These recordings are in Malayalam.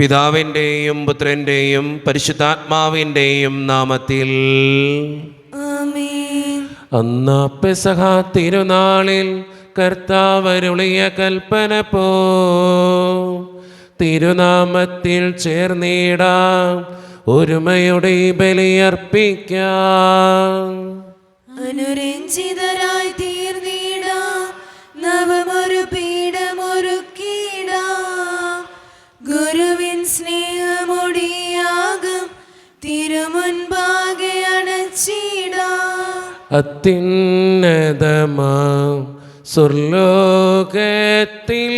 പിതാവിൻ്റെയും പുത്രൻ്റെയും പരിശുദ്ധാത്മാവിൻ്റെയും നാമത്തിൽ ആമേൻ. അന്ന് പെസഹ തിരുനാളിൽ കർത്താവരുളിയ കൽപ്പന പോ തിരുനാമത്തിൽ ചേർന്നിടാം, ഒരുമയുടെ ബലിയർപ്പിക്കാം. അനുരഞ്ജിതരായി തീർന്നിടാം, നവമൊരു പീഠമൊരുക്കിടാം. ഗുരുവിൻ സ്നേഹമൊടിയാകും തിരുമുൻപാകെ അണച്ചിടാം. അത്യുന്നതമാം സ്വർലോകത്തിൽ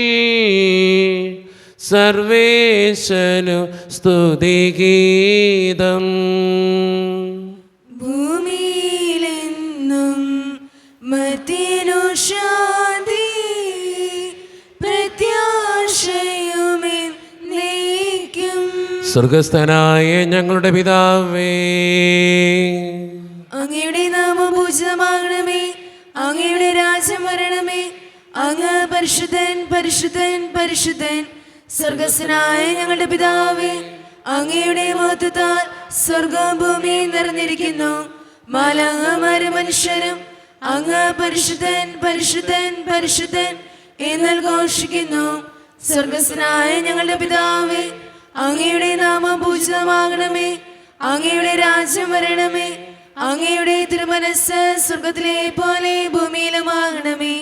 സർവേശനു സ്തുതിഗീതം. ഭൂമിയിലെന്നും മർത്യനു ശാന്തി, പ്രത്യാശയുമെന്നേക്കും. സ്വർഗസ്ഥനായ ഞങ്ങളുടെ പിതാവേ, അങ്ങയുടെ നാമം പൂജിതമാകണമേ, അങ്ങയുടെ രാജ്യം വരണമേ. അങ്ങ് പരിശുദ്ധൻ പരിശുദ്ധൻ പരിശുദ്ധൻ. സ്വർഗസ്ഥനായ ഞങ്ങളുടെ പിതാവേ, അങ്ങയുടെ മഹത്വത്താൽ സ്വർഗവും ഭൂമിയും നിറഞ്ഞിരിക്കുന്നു. മാലാഖമാരും മനുഷ്യരും അങ്ങ് പരിശുദ്ധൻ പരിശുദ്ധൻ പരിശുദ്ധൻ എന്ന് ഘോഷിക്കുന്നു. സ്വർഗസ്ഥനായ ഞങ്ങളുടെ പിതാവേ, അങ്ങയുടെ നാമം പൂജിതമാകണമേ, അങ്ങയുടെ രാജ്യം വരണമേ. അങ്ങയുടെ തിരുമനസ്സ് സ്വർഗത്തിലെ പോലെ ഭൂമിയിലുമാകണമേ.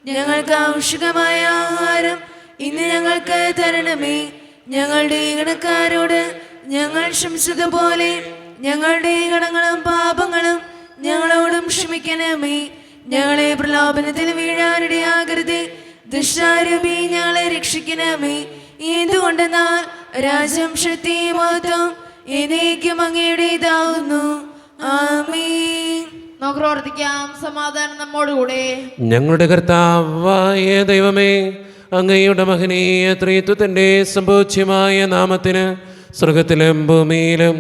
ഞങ്ങൾക്ക് ആവശ്യമായ ആഹാരം ഇന്ന് ഞങ്ങൾക്ക് തരണമേ. ഞങ്ങളുടെ കടക്കാരോട് ഞങ്ങൾ ക്ഷമിച്ചതുപോലെ ഞങ്ങളുടെ കടങ്ങളും പാപങ്ങളും ഞങ്ങളോടും ക്ഷമിക്കണമേ. ഞങ്ങളെ പ്രലോഭനത്തിൽ വീഴാനിടയാകരുതേ, ദുഷ്ടാരൂപി ഞങ്ങളെ രക്ഷിക്കണമേ. എന്തുകൊണ്ടെന്നാൽ രാജ്യം ശക്തി മഹത്വം എന്നേക്കും അങ്ങയുടേതാവുന്നു. ആമേൻ. നമുക്ക് പ്രവർത്തിക്കാം. സമാധാനം നമ്മോടുകൂടെ. ഞങ്ങളുടെ കർത്താവായ ദൈവമേ, അങ്ങയുടെ മഹനീയ ത്രിത്വത്തിൻ്റെ സംഭൂജ്യമായ നാമത്തിന് സ്വർഗത്തിലും ഭൂമിയിലും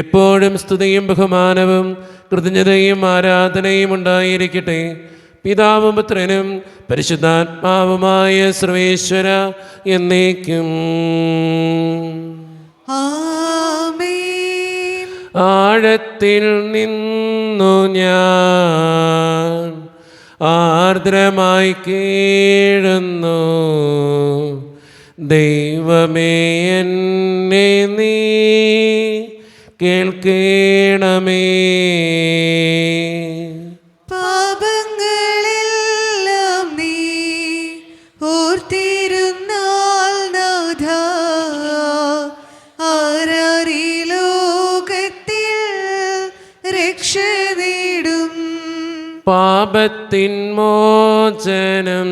എപ്പോഴും സ്തുതിയും ബഹുമാനവും കൃതജ്ഞതയും ആരാധനയും ഉണ്ടായിരിക്കട്ടെ. പിതാവും പുത്രനും പരിശുദ്ധാത്മാവുമായ സർവേശ്വര എന്നേക്കും. ആമേൻ. ആഴത്തിൽ നിന്നു ഞാൻ ആർദ്രമായി കേഴുന്നു, ദൈവമേ എന്നെ നീ കേൾക്കണമേ. പാപങ്ങളെല്ലാം നീ ഓർത്തിരുന്നാൽ നാഥ, ആരാരീ ലോകത്തിൽ രക്ഷ നേടും. പാപത്തിൻ മോചനം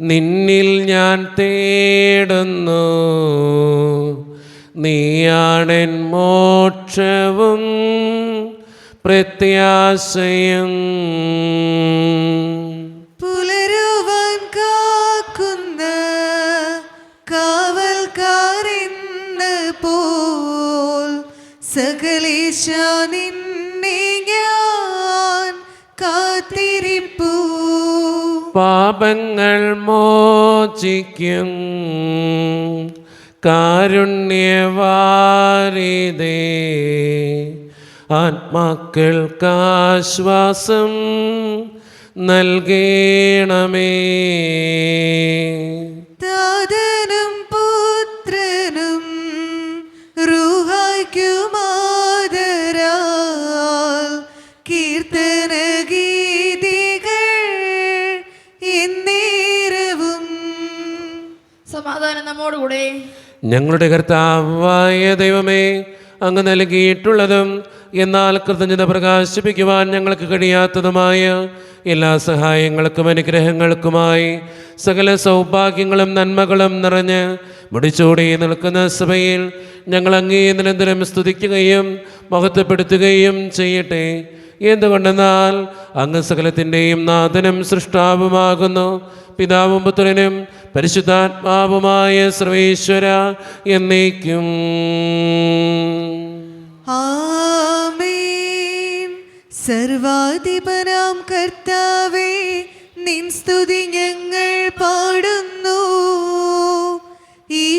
നിന്നിൽ ഞാൻ തേടുന്നു, നീയാണെൻ മോക്ഷവും പ്രത്യാശയും. പുലരുവാൻ കാക്കുന്ന കാവൽക്കാരെന്ന പോൽ സകലേശ നിന്നെ ഞാൻ കാത്തിരിപ്പൂ. പാപങ്ങൾ മോചിക്കും കാരുണ്യവാരിതേ, ആത്മാക്കൾക്കാശ്വാസം നൽകണമേ. താതനും പുത്രനും റൂഹായ്ക്കുമാദരാൽ കീർത്തന ഗീതികൾ എന്നേരവും. സമാധാനം നമ്മോടുകൂടെ. ഞങ്ങളുടെ കർത്താവായ ദൈവമേ, അങ്ങ് നൽകിയിട്ടുള്ളതും എന്നാൽ കൃതജ്ഞത പ്രകാശിപ്പിക്കുവാൻ ഞങ്ങൾക്ക് കഴിയാത്തതുമായ എല്ലാ സഹായങ്ങൾക്കും അനുഗ്രഹങ്ങൾക്കുമായി സകല സൗഭാഗ്യങ്ങളും നന്മകളും നിറഞ്ഞ് മുടിച്ചൂടി നിൽക്കുന്ന സഭയിൽ ഞങ്ങൾ അങ്ങേ നിരന്തരം സ്തുതിക്കുകയും മഹത്വപ്പെടുത്തുകയും ചെയ്യട്ടെ. എന്തുകൊണ്ടെന്നാൽ അങ്ങ് സകലത്തിൻ്റെയും നാഥനും സൃഷ്ടാവുമാകുന്നു. പിതാവും പുത്രനും പരിശുദ്ധാത്മാവുമായ സർവേശ്വര എന്നേക്കും. ആമേൻ. സർവാധിപനാം കർത്താവേ, നിൻ സ്തുതി ഞങ്ങൾ പാടുന്നു.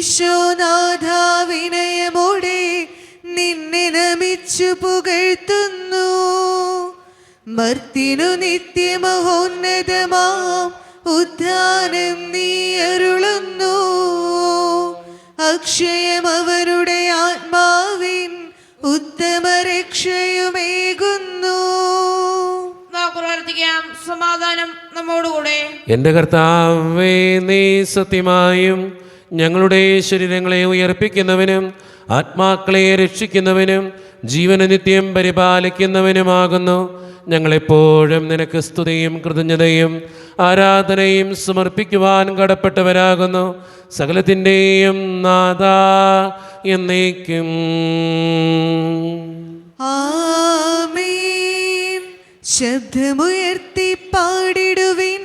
ഈശോനാഥ വിനയമോടെ നിന്നെ നമിച്ചു പുകഴ്ത്തുന്നു. മർത്തിനു നിത്യമഹോന്നതമാം ഉദ്ധാനം നീ അരുളുന്നു. അക്ഷയം അവരുടെ ആത്മാവിൻ ഉത്തമ രക്ഷയുമേകുന്നു. നമുക്ക് പ്രാർത്ഥിക്കാം. സമാധാനം നമ്മോടുകൂടെ. എൻ്റെ കർത്താവേ, നീ സത്യമായും ഞങ്ങളുടെ ശരീരങ്ങളെ ഉയർപ്പിക്കുന്നവനും ആത്മാക്കളെ രക്ഷിക്കുന്നവനും ജീവന നിത്യം പരിപാലിക്കുന്നവനുമാകുന്നു. ഞങ്ങളെപ്പോഴും നിനക്ക് സ്തുതിയും കൃതജ്ഞതയും ആരാധനയും സമർപ്പിക്കുവാൻ കടപ്പെട്ടവരാകുന്നു. സകലത്തിൻ്റെയും നാഥാ എന്നേക്കും. ആമേൻ. ശബ്ദമുയർത്തി പാടിടുവിൻ,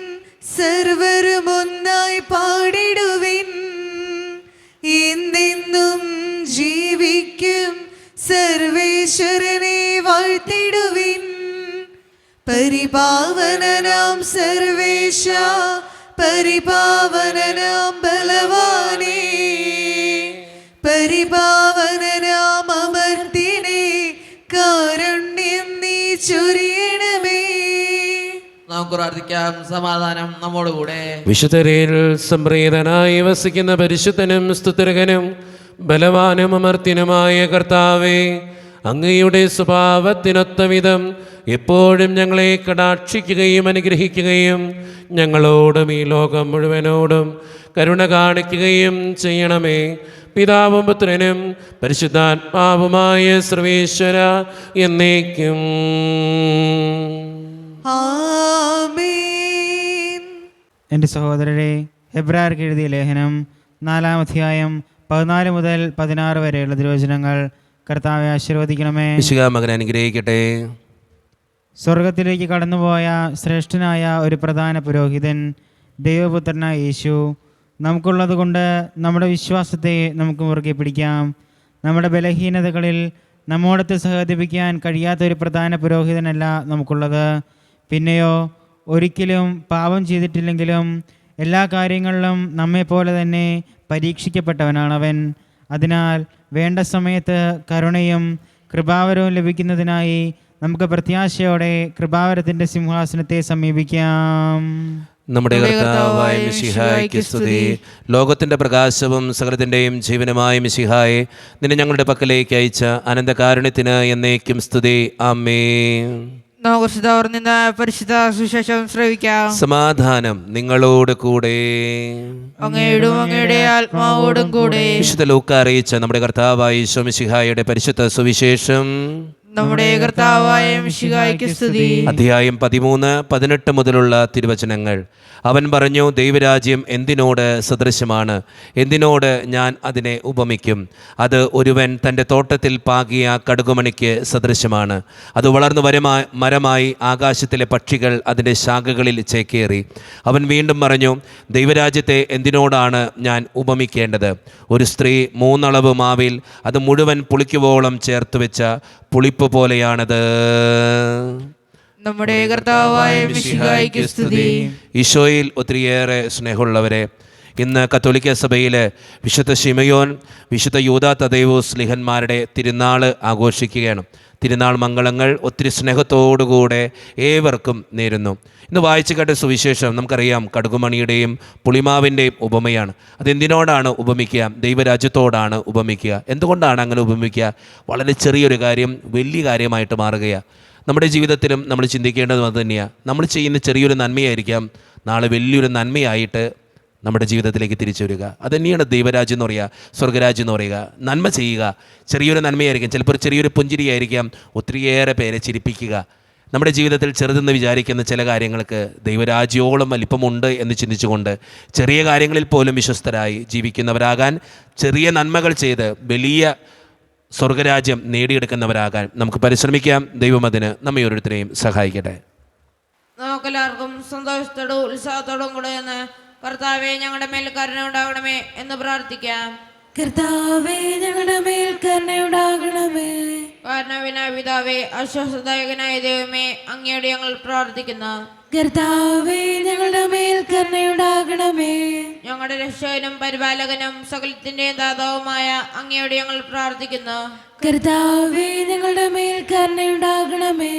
സർവരും ഒന്നായി പാടിടുവിൻ. എന്നെന്നും ജീവിക്കും സർവേശ്വരനെ വാഴ്ത്തിടുവിൻ. പരിപാവനനാം സർവേശ, പരിപാവനനാം ബലവാനേ, പരിപാവനനാം അമർത്തിനെ കാരുണ്യം നീ ചൊരിയണമേ. നമുക്ക് പ്രാർത്ഥിക്കാം. സമാധാനം നമ്മോടുകൂടെ. വിശുദ്ധരിൽ സംപ്രീതനായി വസിക്കുന്ന പരിശുദ്ധനും സ്തുതിർഹനും ബലവാനും അമർത്തിനുമായ കർത്താവേ, അങ്ങയുടെ സ്വഭാവത്തിനൊത്ത വിധം എപ്പോഴും ഞങ്ങളെ കടാക്ഷിക്കുകയും അനുഗ്രഹിക്കുകയും ഞങ്ങളോടും ഈ ലോകം മുഴുവനോടും കരുണ കാണിക്കുകയും ചെയ്യണമേ. പിതാവും പുത്രനും പരിശുദ്ധാത്മാവുമായ സർവേശ്വര എന്നേക്കും. ആമേൻ. എൻ്റെ സഹോദരരെ, ഹെബ്രായർക്ക് എഴുതിയ ലേഖനം 4-ാം അധ്യായം 14 മുതൽ 16 വരെയുള്ള തിരുവചനങ്ങൾ കർത്താവെ ആശീർവദിക്കണമേ. മകൻ അനുഗ്രഹിക്കട്ടെ. സ്വർഗത്തിലേക്ക് കടന്നുപോയ ശ്രേഷ്ഠനായ ഒരു പ്രധാന പുരോഹിതൻ, ദൈവപുത്രനായ യേശു, നമുക്കുള്ളതുകൊണ്ട് നമ്മുടെ വിശ്വാസത്തെ നമുക്ക് മുറുകെ പിടിക്കാം. നമ്മുടെ ബലഹീനതകളിൽ നമ്മോടൊത്ത് സഹകരിപ്പിക്കാൻ കഴിയാത്ത ഒരു പ്രധാന പുരോഹിതനല്ല നമുക്കുള്ളത്. പിന്നെയോ ഒരിക്കലും പാപം ചെയ്തിട്ടില്ലെങ്കിലും എല്ലാ കാര്യങ്ങളിലും നമ്മെപ്പോലെ തന്നെ പരീക്ഷിക്കപ്പെട്ടവനാണവൻ. അതിനാൽ വേണ്ട സമയത്ത് കരുണയും കൃപാവരവും ലഭിക്കുന്നതിനായി നമുക്ക് പ്രത്യാശയോടെ കൃപാവരത്തിൻ്റെ സിംഹാസനത്തെ സമീപിക്കാം. നമ്മുടെ കർത്താവായ മിശിഹായ്ക്ക് സ്തുതി. ലോകത്തിൻ്റെ പ്രകാശവും സകലത്തിൻ്റെയും ജീവനുമായ മിശിഹായെ, നിന്നെ ഞങ്ങളുടെ പക്കലേക്ക് അയച്ച അനന്തകാരുണ്യത്തിന് എന്നേക്കും സ്തുതി. ആമേൻ. നിന്ന് പരിശുദ്ധ സുശേഷം ശ്രവിക്കാം. സമാധാനം നിങ്ങളോട് കൂടെ. അങ്ങയോടും അങ്ങയുടെ ആത്മാവോടും കൂടെ. വിശുദ്ധ ലൂക്കാ അറിയിച്ച നമ്മുടെ കർത്താവായ ഈശോ മിശിഹായുടെ പരിശുദ്ധ സുവിശേഷം. നമ്മുടെ കർത്താവായ മിശിഹായ്ക്ക് സ്തുതി. അധ്യായം 13-18 മുതലുള്ള തിരുവചനങ്ങൾ. അവൻ പറഞ്ഞു, ദൈവരാജ്യം എന്തിനോട് സദൃശമാണ്? എന്തിനോട് ഞാൻ അതിനെ ഉപമിക്കും? അത് ഒരുവൻ തൻ്റെ തോട്ടത്തിൽ പാകിയ കടുകുമണിക്ക് സദൃശമാണ്. അത് വളർന്നു മരമായി ആകാശത്തിലെ പക്ഷികൾ അതിൻ്റെ ശാഖകളിൽ ചേക്കേറി. അവൻ വീണ്ടും പറഞ്ഞു, ദൈവരാജ്യത്തെ എന്തിനോടാണ് ഞാൻ ഉപമിക്കേണ്ടത്? ഒരു സ്ത്രീ 3 അളവ് മാവിൽ അത് മുഴുവൻ പുളിക്കുവോളം ചേർത്ത് വെച്ച പുളിപ്പ് പോലെയാണത്. നമ്മുടെ കർത്താവായ മിശിഹായ്ക്ക് സ്തുതി. ഈശോയിൽ ഒത്തിരിയേറെ സ്നേഹമുള്ളവരെ, ഇന്ന് കത്തോലിക്ക സഭയിൽ വിശുദ്ധ ശിമയോൻ, വിശുദ്ധ യൂദാ തദേവൂസ് സ്ലിഹന്മാരുടെ തിരുനാൾ ആഘോഷിക്കുകയാണ്. തിരുനാൾ മംഗളങ്ങൾ ഒത്തിരി സ്നേഹത്തോടുകൂടെ ഏവർക്കും നേരുന്നു. ഇന്ന് വായിച്ചു കേട്ട സുവിശേഷം നമുക്കറിയാം, കടുകുമണിയുടെയും പുളിമാവിൻ്റെയും ഉപമയാണ്. അതെന്തിനോടാണ് ഉപമിക്കുക? ദൈവരാജ്യത്തോടാണ് ഉപമിക്കുക. എന്തുകൊണ്ടാണ് അങ്ങനെ ഉപമിക്കുക? വളരെ ചെറിയൊരു കാര്യം വലിയ കാര്യമായിട്ട് മാറുകയാണ്. നമ്മുടെ ജീവിതത്തിലും നമ്മൾ ചിന്തിക്കേണ്ടതും അത് തന്നെയാണ്. നമ്മൾ ചെയ്യുന്ന ചെറിയൊരു നന്മയായിരിക്കാം നാളെ വലിയൊരു നന്മയായിട്ട് നമ്മുടെ ജീവിതത്തിലേക്ക് തിരിച്ചു വരിക. അതുതന്നെയാണ് ദൈവരാജ്യം എന്ന് പറയുക, സ്വർഗരാജ്യം എന്ന് പറയുക. നന്മ ചെയ്യുക. ചെറിയൊരു നന്മയായിരിക്കും, ചിലപ്പോൾ ചെറിയൊരു പുഞ്ചിരിയായിരിക്കാം ഒത്തിരിയേറെ പേരെ ചിരിപ്പിക്കുക. നമ്മുടെ ജീവിതത്തിൽ ചെറുതെന്ന് വിചാരിക്കുന്ന ചില കാര്യങ്ങൾക്ക് ദൈവരാജ്യോളം വലിപ്പമുണ്ട് എന്ന് ചിന്തിച്ചുകൊണ്ട് ചെറിയ കാര്യങ്ങളിൽ പോലും വിശ്വസ്തരായി ജീവിക്കുന്നവരാകാൻ, ചെറിയ നന്മകൾ ചെയ്ത് വലിയ സ്വർഗരാജ്യം നേടിയെടുക്കുന്നവരാകാൻ നമുക്ക് പരിശ്രമിക്കാം. ദൈവം അതിന് നമ്മെ ഓരോരുത്തരെയും സഹായിക്കട്ടെ. നമുക്കെല്ലാവർക്കും സന്തോഷത്തോടും ഉത്സാഹത്തോടും കൂടെ എന്ന് കർത്താവേ ഞങ്ങളുടെ മേൽ കരുണ ഉണ്ടാകണമേ എന്ന് പ്രാർത്ഥിക്കാം. കർത്താവേ ഞങ്ങളുടെ മേൽ കരുണയുണ്ടാകണമേ. കാരണവിനായ പിതാവേ, ആശ്വാസദായകനായ ദൈവമേ, അങ്ങയോട് ഞങ്ങൾ പ്രാർത്ഥിക്കുന്നു. കർത്താവേ ഞങ്ങളുടെ മേൽ കരുണയുണ്ടാകണമേ. ഞങ്ങളുടെ രക്ഷകനും പരിപാലകനും സകലത്തിന്റെയും ദാതാവുമായ അങ്ങയോട് ഞങ്ങൾ പ്രാർത്ഥിക്കുന്നു. കർത്താവേ ഞങ്ങളുടെ മേൽ കരുണയുണ്ടാകണമേ.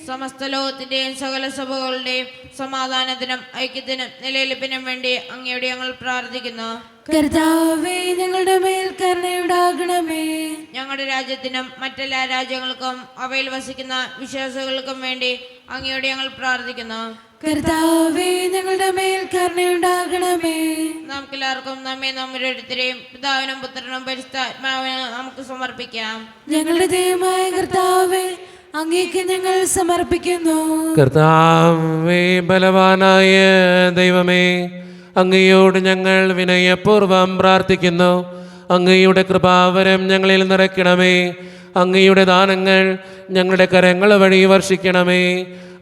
സമസ്ത ലോകത്തിന്റെയും സകല സഭകളുടെയും സമാധാനത്തിനും ഐക്യത്തിനും നിലനിൽപ്പിനും വേണ്ടി അങ്ങയോട് ഞങ്ങൾ പ്രാർത്ഥിക്കുന്നു. കർത്താവേ ഞങ്ങളുടെ മേൽ കരുണയുണ്ടാകണമേ. ഞങ്ങളുടെ രാജ്യത്തിനും മറ്റെല്ലാ രാജ്യങ്ങൾക്കും അവയിൽ വസിക്കുന്ന വിശ്വാസികൾക്കും വേണ്ടി അങ്ങയോട് ഞങ്ങൾ പ്രാർത്ഥിക്കുന്നു. കർത്താവേ ഞങ്ങളുടെ മേൽ കരുണയുണ്ടാകണമേ. നമുക്കെല്ലാവർക്കും നമ്മെ നമ്മോരോരുത്തരെയും പിതാവിനും പുത്രനും പരിശുദ്ധാത്മാവിനും നമുക്ക് സമർപ്പിക്കാം. ഞങ്ങളുടെ ദൈവമായ കർത്താവേ അങ്ങേക്ക് ഞങ്ങൾ സമർപ്പിക്കുന്നു. കർത്താവേ, ബലവാനായ ദൈവമേ, അങ്ങയോട് ഞങ്ങൾ വിനയപൂർവം പ്രാർത്ഥിക്കുന്നു. അങ്ങയുടെ കൃപാവരം ഞങ്ങളിൽ നിറയ്ക്കണമേ. അങ്ങയുടെ ദാനങ്ങൾ ഞങ്ങളുടെ കരങ്ങൾ വഴി വർഷിക്കണമേ.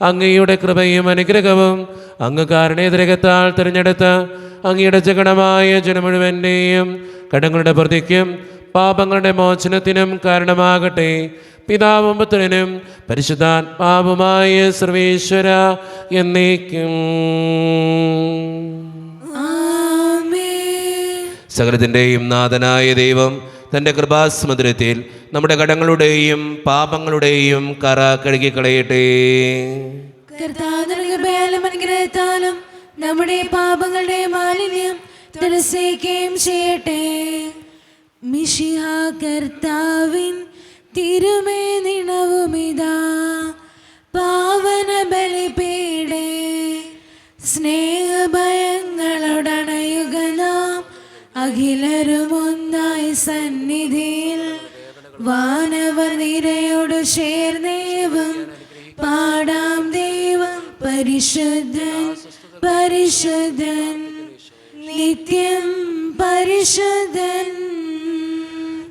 അങ്ങയുടെ കൃപയും അനുഗ്രഹവും അങ്ങ് കാരുണ്യതിരകത്താൽ തിരഞ്ഞെടുത്ത അങ്ങയുടെ ജഗണമായ ജനം മുഴുവൻ്റെയും കടങ്ങളുടെ പ്രതിക്കും പാപങ്ങളുടെ മോചനത്തിനും കാരണമാകട്ടെ. പിതാവും പുത്രനും പരിശുദ്ധാത്മാവുമായ സർവേശ്വര എന്നേക്കും. സകലത്തിൻ്റെയും നാഥനായ ദൈവം തൻ്റെ കൃപാസമുദ്രത്തിൽ നമ്മുടെ കടങ്ങളുടെയും പാപങ്ങളുടെയും കറ കഴുകിക്കളയട്ടെ. കർത്താവിന്റെ ബലം അനുഗ്രഹത്താലും നമ്മുടെ പാപങ്ങളുടെ മാലിന്യം തുലസിക്കുകയും ചെയ്യട്ടെ. മിശിഹ കർത്താവിൻ തിരുമേനിണവുമിതാ പാവന ബലിപീഠേ സ്നേഹഭയങ്ങളോടണയുക നാം അഖിലരും ഒന്നായി സന്നിധിയിൽ വാനവർ നിരയോട് ചേർന്നേവം പാടാം ദൈവം പരിശുദ്ധൻ പരിശുദ്ധൻ നിത്യം പരിശുദ്ധൻ.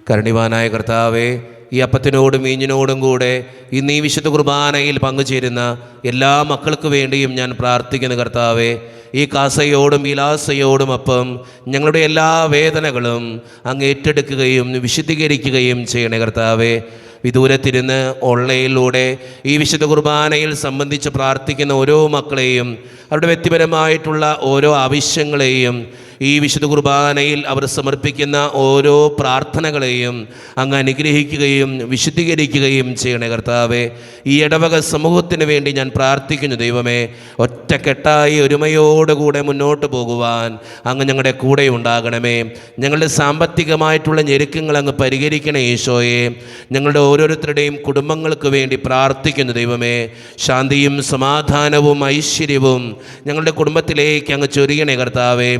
കരുണിവാനായ കർത്താവേ, ഈ അപ്പത്തിനോടും വീഞ്ഞിനോടും കൂടെ ഇന്ന് ഈ വിശുദ്ധ കുർബാനയിൽ പങ്കുചേരുന്ന എല്ലാ മക്കൾക്ക് വേണ്ടിയും ഞാൻ പ്രാർത്ഥിക്കുന്നു. കർത്താവേ, ഈ കാസയോടും വിലാസയോടും ഒപ്പം ഞങ്ങളുടെ എല്ലാ വേദനകളും അങ്ങ് ഏറ്റെടുക്കുകയും വിശുദ്ധീകരിക്കുകയും ചെയ്യണേ. കർത്താവേ, വിദൂരത്തിരുന്ന് ഓൺലൈനിലൂടെ ഈ വിശുദ്ധ കുർബാനയിൽ സംബന്ധിച്ച് പ്രാർത്ഥിക്കുന്ന ഓരോ മക്കളെയും അവരുടെ വ്യക്തിപരമായിട്ടുള്ള ഓരോ ആവശ്യങ്ങളെയും ഈ വിശുദ്ധ കുർബാനയിൽ അവർ സമർപ്പിക്കുന്ന ഓരോ പ്രാർത്ഥനകളെയും അങ്ങ് അനുഗ്രഹിക്കുകയും വിശുദ്ധീകരിക്കുകയും ചെയ്യണേ. കർത്താവേ, ഈ ഇടവക സമൂഹത്തിന് വേണ്ടി ഞാൻ പ്രാർത്ഥിക്കുന്നു. ദൈവമേ, ഒറ്റക്കെട്ടായി ഒരുമയോടുകൂടെ മുന്നോട്ട് പോകുവാൻ അങ്ങ് ഞങ്ങളുടെ കൂടെ ഉണ്ടാകണമേ. ഞങ്ങളുടെ സാമ്പത്തികമായിട്ടുള്ള ഞെരുക്കങ്ങൾ അങ്ങ് പരിഹരിക്കണേ ഈശോയെ. ഞങ്ങളുടെ ഓരോരുത്തരുടെയും കുടുംബങ്ങൾക്ക് വേണ്ടി പ്രാർത്ഥിക്കുന്നു. ദൈവമേ, ശാന്തിയും സമാധാനവും ഐശ്വര്യവും ഞങ്ങളുടെ കുടുംബത്തിലേക്ക് അങ്ങ് ചൊരിയണേ. കർത്താവേ,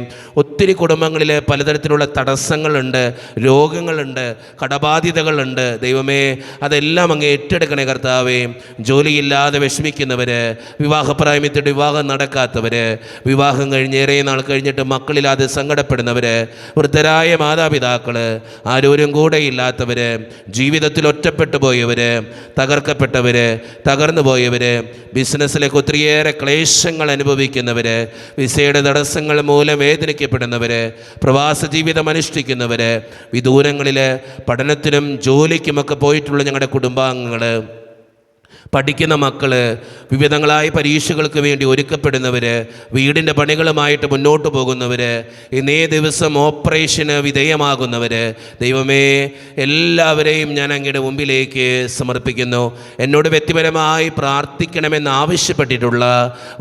ഒത്തിരി കുടുംബങ്ങളിൽ പലതരത്തിലുള്ള തടസ്സങ്ങളുണ്ട്, രോഗങ്ങളുണ്ട്, കടബാധ്യതകളുണ്ട്. ദൈവമേ, അതെല്ലാം അങ്ങ് ഏറ്റെടുക്കണേ. കർത്താവേ, ജോലിയില്ലാതെ വിഷമിക്കുന്നവർ, വിവാഹപ്രായത്തിൽ വിവാഹം നടക്കാത്തവർ, വിവാഹം കഴിഞ്ഞേറെ നാൾ കഴിഞ്ഞിട്ട് മക്കളില്ലാതെ സങ്കടപ്പെടുന്നവർ, വൃദ്ധരായ മാതാപിതാക്കൾ, ആരോരും കൂടെ ഇല്ലാത്തവർ, ജീവിതത്തിൽ ഒറ്റപ്പെട്ടു പോയവർ, തകർക്കപ്പെട്ടവർ, തകർന്നു പോയവർ, ബിസിനസ്സിലേക്ക് ഒത്തിരിയേറെ ക്ലേശങ്ങൾ അനുഭവിക്കുന്നവർ, വിസയുടെ തടസ്സങ്ങൾ മൂലം വേദനിക്കപ്പെടുന്നവർ, പ്രവാസ ജീവിതം അനുഷ്ഠിക്കുന്നവർ, വിദൂരങ്ങളിൽ പഠനത്തിനും ജോലിക്കുമൊക്കെ പോയിട്ടുള്ള ഞങ്ങളുടെ കുടുംബാംഗങ്ങൾ, പഠിക്കുന്ന മക്കൾ, വിവിധങ്ങളായ പരീക്ഷകൾക്ക് വേണ്ടി ഒരുക്കപ്പെടുന്നവർ, വീടിൻ്റെ പണികളുമായിട്ട് മുന്നോട്ട് പോകുന്നവർ, ഇന്നേ ദിവസം ഓപ്പറേഷന് വിധേയമാകുന്നവർ, ദൈവമേ, എല്ലാവരെയും ഞാൻ അങ്ങയുടെ മുമ്പിലേക്ക് സമർപ്പിക്കുന്നു. എന്നോട് വ്യക്തിപരമായി പ്രാർത്ഥിക്കണമെന്ന് ആവശ്യപ്പെട്ടിട്ടുള്ള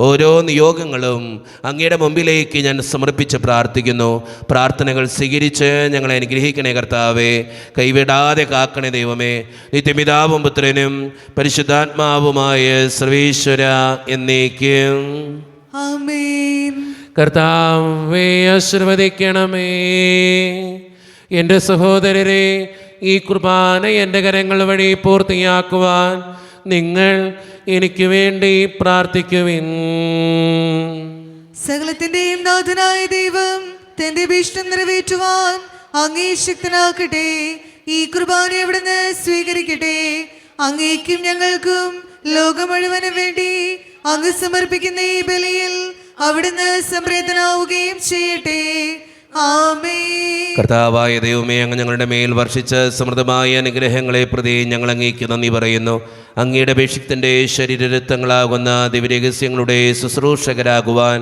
ഓരോ നിയോഗങ്ങളും അങ്ങയുടെ മുമ്പിലേക്ക് ഞാൻ സമർപ്പിച്ച് പ്രാർത്ഥിക്കുന്നു. പ്രാർത്ഥനകൾ സ്വീകരിച്ച് ഞങ്ങളെ അനുഗ്രഹിക്കണേ. കർത്താവേ, കൈവിടാതെ കാക്കണേ. ദൈവമേ, നിത്യപിതാവും പുത്രനും പരിശുദ്ധാത്മാവുമായ സർവേശ്വര എന്നേക്കും. ആമേൻ. കർത്താവേ, ആശീർവദിക്കണമേ. എൻ്റെ സഹോദരരെ, ഈ കുർബാന എൻ്റെ കരങ്ങൾ വഴി പൂർത്തിയാക്കുവാൻ നിങ്ങൾ എനിക്ക് വേണ്ടി പ്രാർത്ഥിക്കുവിൻ. സകലത്തിന്റെയും നാഥനായ ദൈവം തന്റെ ഭീഷ്ടം നിറവേറ്റുവാൻ അങ്ങേ ശക്തനാക്കട്ടെ. ഈ കുർബാന അവിടുന്ന് സ്വീകരിക്കട്ടെ. അങ്ങേക്കും ഞങ്ങൾക്കും ലോകം മുഴുവനും വേണ്ടി അങ്ങ് സമർപ്പിക്കുന്ന ഈ ബലിയിൽ അവിടുന്ന് സംപ്രീതനാവുകയും ചെയ്യട്ടെ. ആമേൻ. കർത്താവായ ദൈവമേ, അങ്ങ് ഞങ്ങളുടെ മേൽ വർഷിച്ച സമൃദ്ധമായ അനുഗ്രഹങ്ങളെ പ്രതി ഞങ്ങൾ അങ്ങേക്ക് നന്ദി പറയുന്നു. അങ്ങയുടെ അഭിഷിക്തൻ്റെ ശരീരരക്തങ്ങളാകുന്ന ദിവ്യരഹസ്യങ്ങളുടെ ശുശ്രൂഷകരാകുവാൻ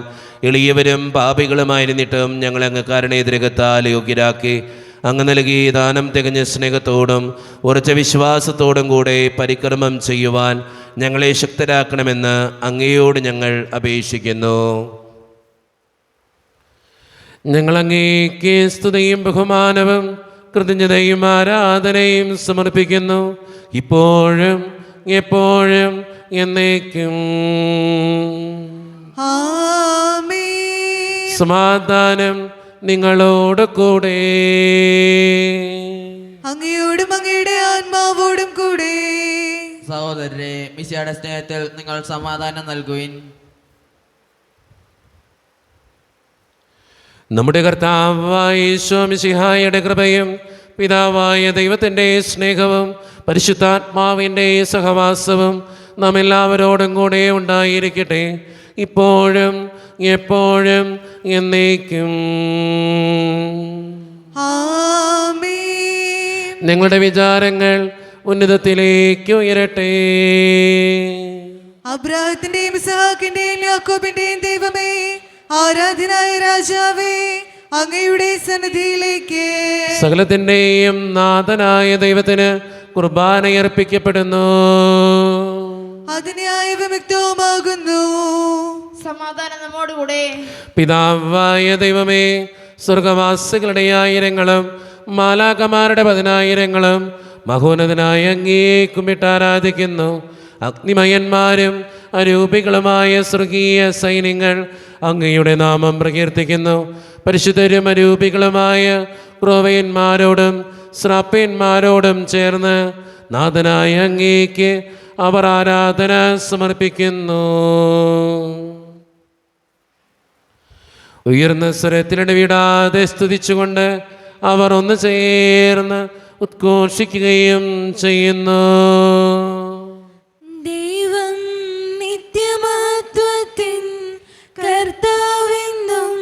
എളിയവരും പാപികളുമായിരുന്നിട്ടും ഞങ്ങളങ്ങ് കാരുണ്യതിരകത്താൽ യോഗ്യരാക്കി. അങ്ങ് നൽകി ദാനം തികഞ്ഞ സ്നേഹത്തോടും ഉറച്ച വിശ്വാസത്തോടും കൂടെ പരിക്രമം ചെയ്യുവാൻ ഞങ്ങളെ ശക്തരാക്കണമെന്ന് അങ്ങയോട് ഞങ്ങൾ അപേക്ഷിക്കുന്നു. ഞങ്ങൾ അങ്ങേക്ക് സ്തുതിയും ബഹുമാനവും കൃതജ്ഞതയും ആരാധനയും സമർപ്പിക്കുന്നു, ഇപ്പോഴും എപ്പോഴും എന്നേക്കും. ആമേൻ. സമാധാനം നിങ്ങളോട് കൂടെ. അങ്ങയോടും അങ്ങയുടെ ആത്മാവോടും കൂടെ. സഹോദരരെ, മിശിഹായുടെ സ്നേഹത്തിൽ നിങ്ങൾ സമാധാനം നൽകുവിൻ. നമ്മുടെ കർത്താവായ യേശു മിശിഹായുടെ കൃപയും പിതാവായ ദൈവത്തിൻ്റെ സ്നേഹവും പരിശുദ്ധാത്മാവിൻ്റെ സഹവാസവും നാം എല്ലാവരോടും കൂടെ ഉണ്ടായിരിക്കട്ടെ, ഇപ്പോഴും എപ്പോഴും എന്നേക്കും. ആമേൻ. നിങ്ങളുടെ വിചാരങ്ങൾ ഉന്നതത്തിലേക്ക് ഉയരട്ടെ. അബ്രാഹത്തിന്റെയും ഇസ്ഹാക്കിന്റെയും യാക്കോബിന്റെയും ദൈവമേ, ആരാധനായ രാജാവേ, അങ്ങയുടെ സന്നിധിയിലേക്ക് സകലത്തിൻ്റെയും നാഥനായ ദൈവത്തിന് കുർബാനയർപ്പിക്കപ്പെടുന്നു. അതിനായ വിമുക്തവുമാകുന്നു. സമാധാനം നമ്മോടുകൂടെ. പിതാവായ ദൈവമേ, സ്വർഗവാസികളുടെ ആയിരങ്ങളും മാലാകമാരുടെ 10,000ങ്ങളും മഹോന്നതനായ അങ്ങേ കുമ്പിട്ട് ആരാധിക്കുന്നു. അഗ്നിമയന്മാരും അരൂപികളുമായ സ്വർഗീയ സൈന്യങ്ങൾ അങ്ങയുടെ നാമം പ്രകീർത്തിക്കുന്നു. പരിശുദ്ധരും അരൂപികളുമായ ക്രോവയന്മാരോടും ശ്രാപ്യന്മാരോടും ചേർന്ന് നാഥനായ അങ്ങേക്ക് അവർ ആരാധന സമർപ്പിക്കുന്നു. ഉയർന്ന സ്വരത്തിലിടവിടാതെ സ്തുതിച്ചുകൊണ്ട് അവർ ഒന്ന് ചേർന്ന് ഉദ്ഘോഷിക്കുകയും ചെയ്യുന്നു. ദൈവം നിത്യമഹത്വത്തിൻ കർത്താവെന്നും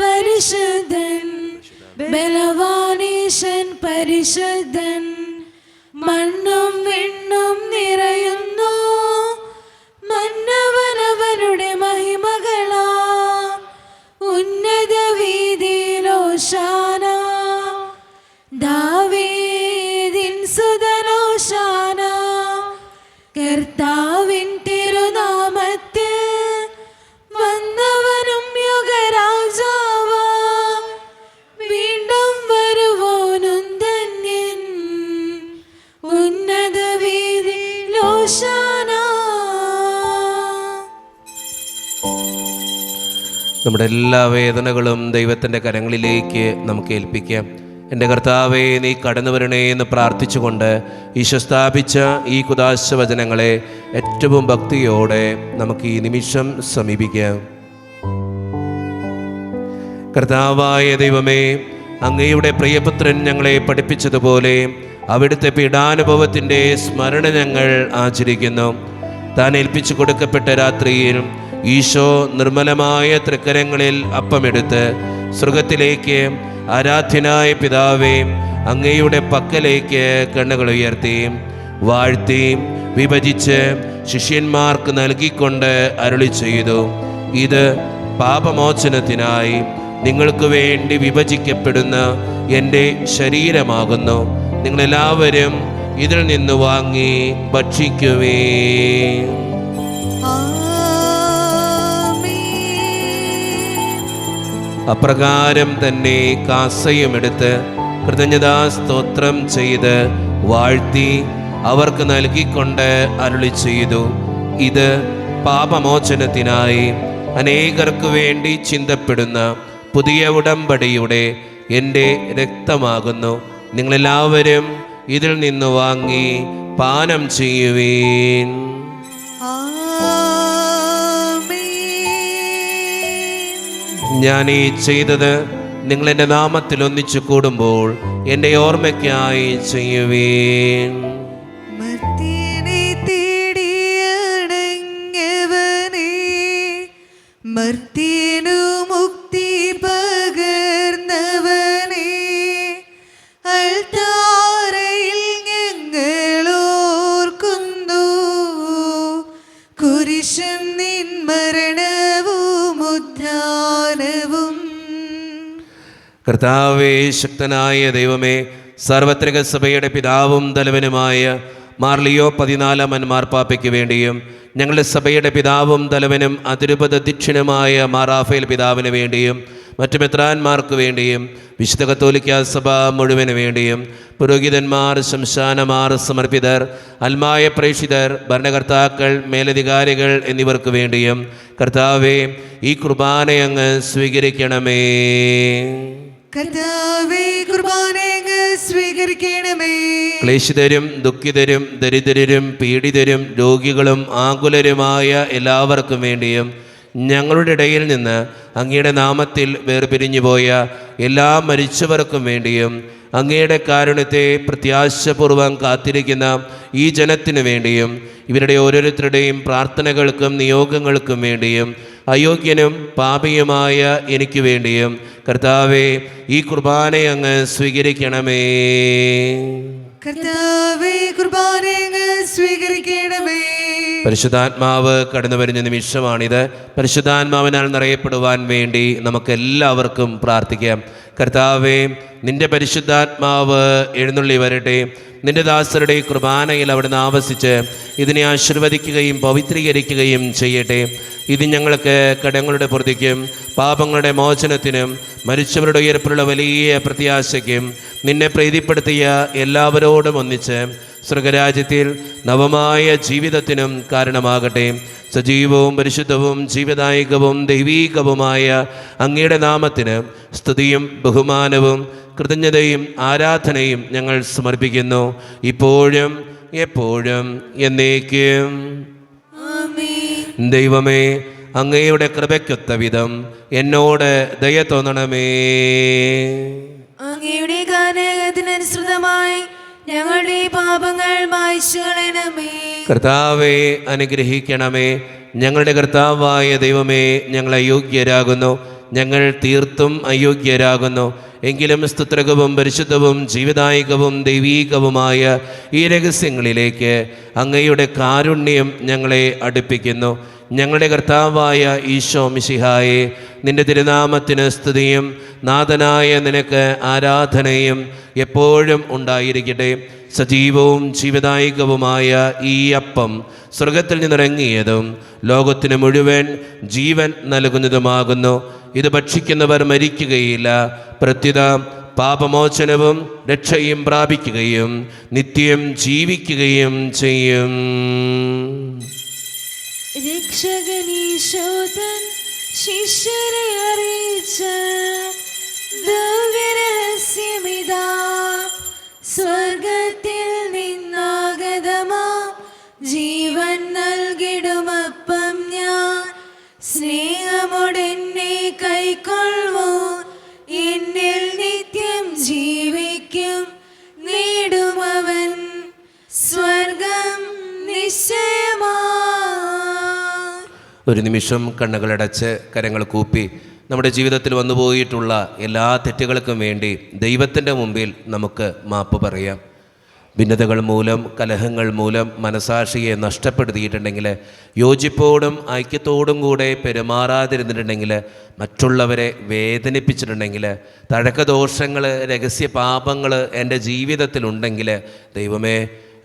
പരിശുദ്ധൻ, ബലവാനീശൻ പരിശുദ്ധൻ. മണ്ണും വിണ്ണും നിറയുന്നു മന്നവനവനുടെ മഹിമകളാം. ഉന്നത വീതിയിലോശാന, ദാവീദിൻ സുതനോശാന. കർത്താവിൻ തിരുനാമത്തിൽ വന്നവനും യുഗരാജാവാം, വീണ്ടും വരുവോനും ധന്യൻ. ഉന്നത വീതിയിലോശാന. നമ്മുടെ എല്ലാ വേദനകളും ദൈവത്തിൻ്റെ കരങ്ങളിലേക്ക് നമുക്ക് ഏൽപ്പിക്കാം. എൻ്റെ കർത്താവേ, നീ കടന്നു വരണേ എന്ന് പ്രാർത്ഥിച്ചുകൊണ്ട് ഈശോ സ്ഥാപിച്ച ഈ കുദാശ വചനങ്ങളെ ഏറ്റവും ഭക്തിയോടെ നമുക്ക് ഈ നിമിഷം സമീപിക്കാം. കർത്താവായ ദൈവമേ, അങ്ങയുടെ പ്രിയപുത്രൻ ഞങ്ങളെ പഠിപ്പിച്ചതുപോലെ അവിടുത്തെ പീഡാനുഭവത്തിൻ്റെ സ്മരണ ഞങ്ങൾ ആചരിക്കുന്നു. താൻ ഏൽപ്പിച്ചു കൊടുക്കപ്പെട്ട രാത്രിയിൽ ഈശോ നിർമ്മലമായ തൃക്കരങ്ങളിൽ അപ്പമെടുത്ത് സ്വർഗത്തിലേക്ക് ആരാധ്യനായ പിതാവേ, അങ്ങയുടെ പക്കലേക്ക് കണ്ണുകൾ ഉയർത്തി വാഴ്ത്തി വിഭജിച്ച് ശിഷ്യന്മാർക്ക് നൽകിക്കൊണ്ട് അരുളി ചെയ്തു, ഇത് പാപമോചനത്തിനായി നിങ്ങൾക്ക് വേണ്ടി വിഭജിക്കപ്പെടുന്ന എൻ്റെ ശരീരമാകുന്നു. നിങ്ങളെല്ലാവരും ഇതിൽ നിന്ന് വാങ്ങി ഭക്ഷിക്കുവേ. അപ്രകാരം തന്നെ കാസയുമെടുത്ത് കൃതജ്ഞതാ സ്തോത്രം ചെയ്ത് വാഴ്ത്തി അവർക്ക് നൽകിക്കൊണ്ട് അരുളി ചെയ്തു, ഇത് പാപമോചനത്തിനായി അനേകർക്ക് വേണ്ടി ചിന്തപ്പെടുന്ന പുതിയ ഉടമ്പടിയുടെ എൻ്റെ രക്തമാകുന്നു. നിങ്ങളെല്ലാവരും ഇതിൽ നിന്ന് വാങ്ങി പാനം ചെയ്യുവീൻ. ഞാൻ ഈ ചെയ്തത് നിങ്ങൾ എൻ്റെ നാമത്തിൽ ഒന്നിച്ചു കൂടുമ്പോൾ എൻ്റെ ഓർമ്മയ്ക്കായി ചെയ്യുവീൻ. മർത്യനെ തേടിയണങ്ങവനേ, മർത്യനു മുക്തി പകർന്നവനേ, കർത്താവേ, ശക്തനായ ദൈവമേ, സാർവത്രിക സഭയുടെ പിതാവും തലവനുമായ മാർ ലിയോ 14 മാർപ്പാപ്പയ്ക്ക് വേണ്ടിയും ഞങ്ങളുടെ സഭയുടെ പിതാവും തലവനും അതിരൂപതധ്യക്ഷനുമായ മാർ റാഫേൽ പിതാവിന് വേണ്ടിയും മറ്റു മെത്രാന്മാർക്ക് വേണ്ടിയും വിശുദ്ധ കത്തോലിക്ക സഭ മുഴുവന് വേണ്ടിയും പുരോഹിതന്മാർ, ശംശാനമാർ, സമർപ്പിതർ, അൽമായ പ്രേക്ഷിതർ, ഭരണകർത്താക്കൾ, മേലധികാരികൾ എന്നിവർക്ക് വേണ്ടിയും കർത്താവേ, ഈ കുർബാനയങ്ങ് സ്വീകരിക്കണമേ. കർത്താവേ, കുർബാനയങ്ങ് സ്വീകരിക്കണമേ. ക്ലേശിതരും ദുഃഖിതരും ദരിദ്രരും പീഡിതരും രോഗികളും ആകുലരുമായ എല്ലാവർക്കും വേണ്ടിയും ഞങ്ങളുടെ ഇടയിൽ നിന്ന് അങ്ങയുടെ നാമത്തിൽ വേർപിരിഞ്ഞുപോയ എല്ലാ മരിച്ചവർക്കും വേണ്ടിയും അങ്ങയുടെ കാരുണ്യത്തെ പ്രത്യാശപൂർവം കാത്തിരിക്കുന്ന ഈ ജനത്തിനു വേണ്ടിയും ഇവരുടെ ഓരോരുത്തരുടെയും പ്രാർത്ഥനകൾക്കും നിയോഗങ്ങൾക്കും വേണ്ടിയും അയോഗ്യനും പാപിയുമായ എനിക്ക് വേണ്ടിയും കർത്താവേ, ഈ കുർബാനയങ്ങ് സ്വീകരിക്കണമേ. കർത്താവേ, കുർബാനയങ്ങ് സ്വീകരിക്കണമേ. പരിശുദ്ധാത്മാവ് കടന്നു വരുന്ന നിമിഷമാണിത്. പരിശുദ്ധാത്മാവിനാൽ നിറയപ്പെടുവാൻ വേണ്ടി നമുക്കെല്ലാവർക്കും പ്രാർത്ഥിക്കാം. കർത്താവേ, നിന്റെ പരിശുദ്ധാത്മാവ് എഴുന്നള്ളി വരട്ടെ. നിന്റെ ദാസരുടെ കുർബാനയിൽ അവിടുന്ന് ആവസിച്ച് ഇതിനെ ആശീർവദിക്കുകയും പവിത്രീകരിക്കുകയും ചെയ്യട്ടെ. ഇത് ഞങ്ങൾക്ക് കടങ്ങളുടെ പൊറുതിക്കും പാപങ്ങളുടെ മോചനത്തിനും മരിച്ചവരുടെ ഉയർപ്പിലുള്ള വലിയ പ്രത്യാശയ്ക്കും നിന്നെ പ്രീതിപ്പെടുത്തിയ എല്ലാവരോടും ഒന്നിച്ച് സ്വർഗരാജ്യത്തിൽ നവമായ ജീവിതത്തിനും കാരണമാകട്ടെ. സജീവവും പരിശുദ്ധവും ജീവദായകവും ദൈവീകവുമായ അങ്ങയുടെ നാമത്തിന് സ്തുതിയും ബഹുമാനവും കൃതജ്ഞതയും ആരാധനയും ഞങ്ങൾ സമർപ്പിക്കുന്നു, ഇപ്പോഴും എപ്പോഴും എന്നേക്കും. ദൈവമേ, അങ്ങയുടെ കൃപയ്ക്കൊത്ത വിധം എന്നോട് ദയ തോന്നണമേ. അങ്ങയുടെ ഗാനത്തിനനുസൃതമായി ഞങ്ങളുടെ പാപങ്ങൾ മായ്ച്ചു കളയണമേ. കർത്താവെ, അനുഗ്രഹിക്കണമേ. ഞങ്ങളുടെ കർത്താവായ ദൈവമേ, ഞങ്ങൾ അയോഗ്യരാകുന്നു, ഞങ്ങൾ തീർത്തും അയോഗ്യരാകുന്നു. എങ്കിലും സ്തുത്രകവും പരിശുദ്ധവും ജീവദായകവും ദൈവീകവുമായ ഈ രഹസ്യങ്ങളിലേക്ക് അങ്ങയുടെ കാരുണ്യം ഞങ്ങളെ അടുപ്പിക്കുന്നു. ഞങ്ങളുടെ കർത്താവായ ഈശോ മിശിഹായെ, നിന്റെ തിരുനാമത്തിന് സ്തുതിയും നാഥനായ നിനക്ക് ആരാധനയും എപ്പോഴും ഉണ്ടായിരിക്കട്ടെ. സജീവവും ജീവദായകവുമായ ഈ അപ്പം സ്വർഗത്തിൽ നിന്നിറങ്ങിയതും ലോകത്തിന് മുഴുവൻ ജീവൻ നൽകുന്നതുമാകുന്നു. ഇത് ഭക്ഷിക്കുന്നവർ മരിക്കുകയില്ല, പ്രത്യുത പാപമോചനവും രക്ഷയും പ്രാപിക്കുകയും നിത്യം ജീവിക്കുകയും ചെയ്യും. രക്ഷകനീശോതൻ ശിഷ്യരെ അറിയിച്ച ദിവ്യരഹസ്യമിതാ, സ്വർഗത്തിൽ നിന്നാഗതമാ ജീവൻ നൽകിടുമപ്പം ഞാൻ. സ്നേഹമോടെന്നെ കൈക്കൊള്ളുവോ, എന്നിൽ നിത്യം ജീവിക്കും, നേടുമവൻ സ്വർഗം നിശ്ചയമാ. ഒരു നിമിഷം കണ്ണുകളടച്ച് കരങ്ങൾ കൂപ്പി നമ്മുടെ ജീവിതത്തിൽ വന്നുപോയിട്ടുള്ള എല്ലാ തെറ്റുകൾക്കും വേണ്ടി ദൈവത്തിൻ്റെ മുമ്പിൽ നമുക്ക് മാപ്പ് പറയാം. ഭിന്നതകൾ മൂലം, കലഹങ്ങൾ മൂലം മനസാക്ഷിയെ നഷ്ടപ്പെടുത്തിയിട്ടുണ്ടെങ്കിൽ, യോജിപ്പോടും ഐക്യത്തോടും കൂടെ പെരുമാറാതിരുന്നിട്ടുണ്ടെങ്കിൽ, മറ്റുള്ളവരെ വേദനിപ്പിച്ചിട്ടുണ്ടെങ്കിൽ, തഴക്കദോഷങ്ങൾ, രഹസ്യ പാപങ്ങൾ എൻ്റെ ജീവിതത്തിലുണ്ടെങ്കിൽ, ദൈവമേ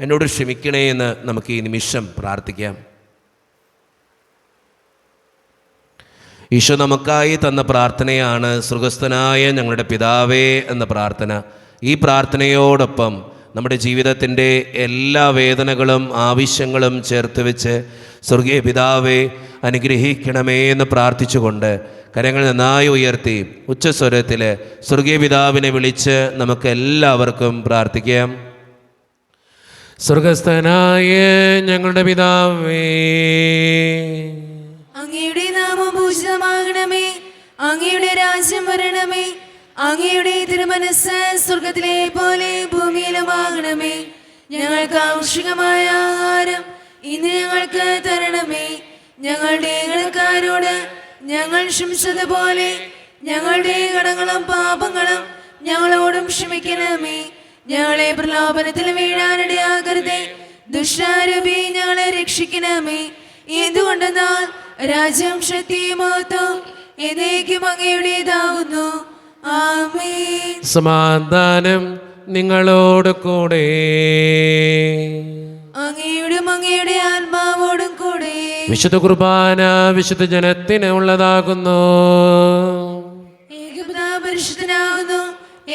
എന്നോട് ക്ഷമിക്കണേ എന്ന് നമുക്ക് ഈ നിമിഷം പ്രാർത്ഥിക്കാം. ഈശോ നമുക്കായി തന്ന പ്രാർത്ഥനയാണ് സ്വർഗസ്ഥനായ ഞങ്ങളുടെ പിതാവേ എന്ന പ്രാർത്ഥന. ഈ പ്രാർത്ഥനയോടൊപ്പം നമ്മുടെ ജീവിതത്തിൻ്റെ എല്ലാ വേദനകളും ആവശ്യങ്ങളും ചേർത്ത് വെച്ച് സ്വർഗീയ പിതാവേ അനുഗ്രഹിക്കണമേ എന്ന് പ്രാർത്ഥിച്ചുകൊണ്ട് കരങ്ങൾ നന്നായി ഉയർത്തി ഉച്ചസ്വരത്തിൽ സ്വർഗീയ പിതാവിനെ വിളിച്ച് നമുക്ക് എല്ലാവർക്കും പ്രാർത്ഥിക്കാം. സ്വർഗസ്ഥനായ ഞങ്ങളുടെ പിതാവേ, അങ്ങയുടെ നാമം പൂജിതമാകണമേ, അങ്ങയുടെ രാജ്യം വരണമേ, അങ്ങയുടെ തിരുമനസ്സ് സ്വർഗത്തിലെ പോലെ ഭൂമിയിലുമാകണമേ. ഞങ്ങൾക്ക് ആവശ്യമായ ആഹാരം ഇന്ന് ഞങ്ങൾക്ക് തരണമേ. ഞങ്ങളുടെ കടക്കാരോട് ഞങ്ങൾ ക്ഷമിച്ചതുപോലെ ഞങ്ങളുടെ കടങ്ങളും പാപങ്ങളും ഞങ്ങളോടും ക്ഷമിക്കണമേ. ഞങ്ങളെ പ്രലോഭനത്തിൽ വീഴാനിടയാകരുതേ, ദുഷ്ടാരൂപി ഞങ്ങളെ രക്ഷിക്കണമേ. എന്തുകൊണ്ടെന്നാൽ രാജ്യം, ശക്തിയും മഹത്വവും എന്നേക്കും അങ്ങയുടേതാകുന്നു. ആമേൻ. സമാധാനം നിങ്ങളോട് കൂടെ. അങ്ങയുടെ ആത്മാവോടും കൂടെ. വിശുദ്ധ കുർബാന വിശുദ്ധ ജനത്തിന് ഉള്ളതാകുന്നു. ഏകപിതാവ് പരിശുദ്ധനാകുന്നു,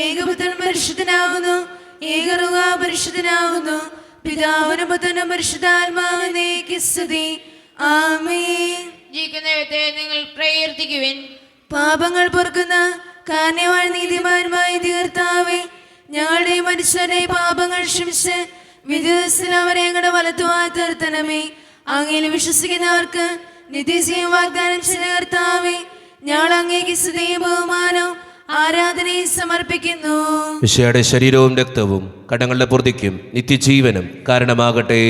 ഏകപുത്രൻ പരിശുദ്ധനാകുന്നു, ഏകറുക പരിശുദ്ധനാകുന്നു. പിതാവിനും പുത്രനും പരിശുദ്ധാത്മാവിനേക്ക് സ്തുതി. ആമേൻ. ജീവിക്കുന്ന ദൈവത്തെ നിങ്ങൾ പ്രകീർത്തിക്കുവിൻ. പാപങ്ങൾ പൊറുക്കുന്ന കാരണവാൻ നീതിമാന്മായ കർത്താവേ, ഞങ്ങളുടെ മനുഷ്യരുടെ പാപങ്ങൾ ക്ഷമിച്ച് വിധിദിവസത്തിൽ അവരെ ഞങ്ങളുടെ വലത്തുവായി തീർത്തണമേ. അങ്ങയിൽ വിശ്വസിക്കുന്നവർക്ക് നിത്യജീവൻ വാഗ്ദാനം ചെയ്ത കർത്താവേ, ഞങ്ങൾ അങ്ങേക്ക് സ്തുതിയും ബഹുമാനവും ആരാധനയും സമർപ്പിക്കുന്നു. മിശിഹായുടെ ശരീരവും രക്തവും കടങ്ങളുടെ പൂർത്തിക്കും നിത്യജീവനും കാരണമാകട്ടെ.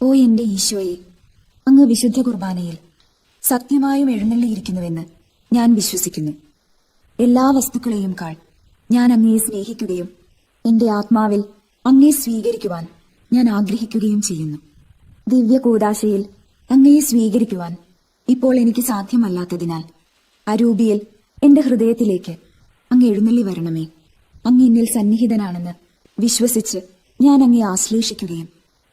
ഓ എന്റെ ഈശോയെ, അങ്ങ് വിശുദ്ധ കുർബാനയിൽ സത്യമായും എഴുന്നള്ളിയിരിക്കുന്നുവെന്ന് ഞാൻ വിശ്വസിക്കുന്നു. എല്ലാ വസ്തുക്കളെയും കാൾ ഞാൻ അങ്ങയെ സ്നേഹിക്കുകയും എന്റെ ആത്മാവിൽ അങ്ങയെ സ്വീകരിക്കുവാൻ ഞാൻ ആഗ്രഹിക്കുകയും ചെയ്യുന്നു. ദിവ്യ കൂദാശയിൽ അങ്ങയെ സ്വീകരിക്കുവാൻ ഇപ്പോൾ എനിക്ക് സാധ്യമല്ലാത്തതിനാൽ അരൂപിയിൽ എന്റെ ഹൃദയത്തിലേക്ക് അങ്ങ് എഴുന്നള്ളി വരണമേ. അങ്ങ് എന്നിൽ സന്നിഹിതനാണെന്ന് വിശ്വസിച്ച് ഞാൻ അങ്ങയെ ആശ്ലേഷിക്കുകയും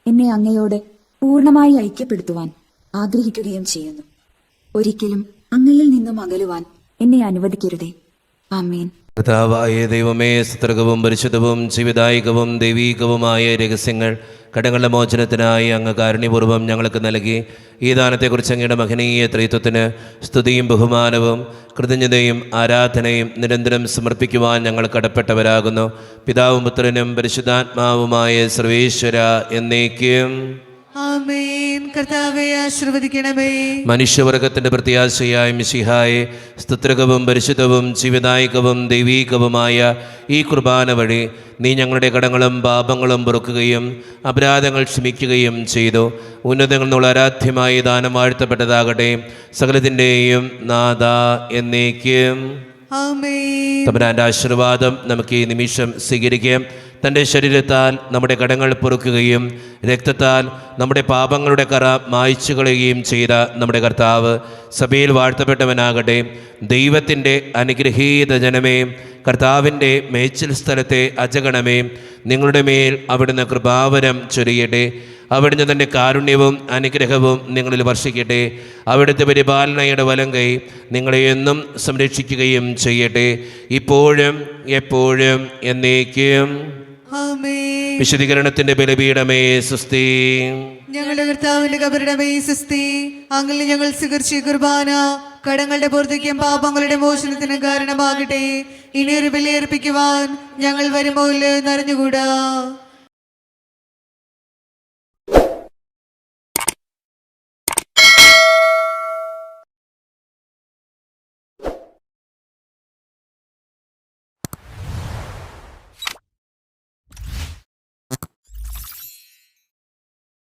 എന്നെ അങ്ങയോട് പൂർണ്ണമായി ഐക്യപ്പെടുത്തുവാൻ ആഗ്രഹിക്കുകയും ചെയ്യുന്നു. ഒരിക്കലും അങ്ങയിൽ നിന്നും അകലുവാൻ എന്നെ അനുവദിക്കരുതേ. ആമേൻ. കർത്താവായ ദൈവമേ, സ്തുത്യർഹവും പരിശുദ്ധവും ജീവിതായികവും ദൈവീകവുമായ രഹസ്യങ്ങൾ കടങ്ങളുടെ മോചനത്തിനായി അങ്ങ് കാരുണ്യപൂർവ്വം ഞങ്ങൾക്ക് നൽകി. ഈ ദാനത്തെക്കുറിച്ച് അങ്ങയുടെ മഹനീയ ത്രിത്വത്തിന് സ്തുതിയും ബഹുമാനവും കൃതജ്ഞതയും ആരാധനയും നിരന്തരം സമർപ്പിക്കുവാൻ ഞങ്ങൾ കടപ്പെട്ടവരാകുന്നു. പിതാവും പുത്രനും പരിശുദ്ധാത്മാവുമായ സർവേശ്വര എന്നേക്കും ആമേൻ. കർത്താവെ ആശീർവദിക്കണമേ. മനുഷ്യവർഗത്തിന്റെ പ്രത്യാശയായ മിശിഹായെ, സ്തുത്യർഹവും പരിശുദ്ധവും ജീവിതായികവും ദൈവീകവുമായ ഈ കുർബാന വഴി നീ ഞങ്ങളുടെ കടങ്ങളും പാപങ്ങളും പൊറുക്കുകയും അപരാധങ്ങൾ ക്ഷമിക്കുകയും ചെയ്തു. ഉന്നതങ്ങളിൽ നിന്നുള്ള ആരാധ്യമായി ദാനം വാഴ്ത്തപ്പെട്ടതാകട്ടെ. സകലത്തിൻ്റെയും നാഥ എന്നേക്കും ആമേൻ. തമ്പുരാന്റെ ആശീർവാദം നമുക്ക് ഈ നിമിഷം സ്വീകരിക്കാം. തൻ്റെ ശരീരത്താൽ നമ്മുടെ കടങ്ങൾ പൊറുക്കുകയും രക്തത്താൽ നമ്മുടെ പാപങ്ങളുടെ കറ മായ്ച്ചു കളയുകയും ചെയ്ത നമ്മുടെ കർത്താവ് സഭയിൽ വാഴ്ത്തപ്പെട്ടവനാകട്ടെ. ദൈവത്തിൻ്റെ അനുഗ്രഹീത ജനമേ, കർത്താവിൻ്റെ മേച്ചിൽ സ്ഥലത്തെ അജഗണമേ, നിങ്ങളുടെ മേൽ അവിടുന്ന് കൃപാവരം ചൊരിയട്ടെ. അവിടുന്ന് തൻ്റെ കാരുണ്യവും അനുഗ്രഹവും നിങ്ങളിൽ വർഷിക്കട്ടെ. അവിടുത്തെ പരിപാലനയുടെ വലം കൈ നിങ്ങളെ എന്നും സംരക്ഷിക്കുകയും ചെയ്യട്ടെ, ഇപ്പോഴും എപ്പോഴും എന്നേക്കും. ആമേൻ. വിശദീകരണത്തിന്റെ ബലിപീഠമേ സ്വസ്തി. ഞങ്ങളുടെ കർത്താവിന്റെ കബറിടമേ സ്വസ്തി. അങ്ങനെ ഞങ്ങൾ സ്വീകരിച്ച കുർബാന കടങ്ങളുടെ പൂർത്തിക്കും പാപങ്ങളുടെ മോചനത്തിന് കാരണമാകട്ടെ. ഇനിയൊരു ബലിയർപ്പിക്കുവാൻ ഞങ്ങൾ വരുമോ ഇല്ലയോ എന്നറിഞ്ഞുകൂടാ.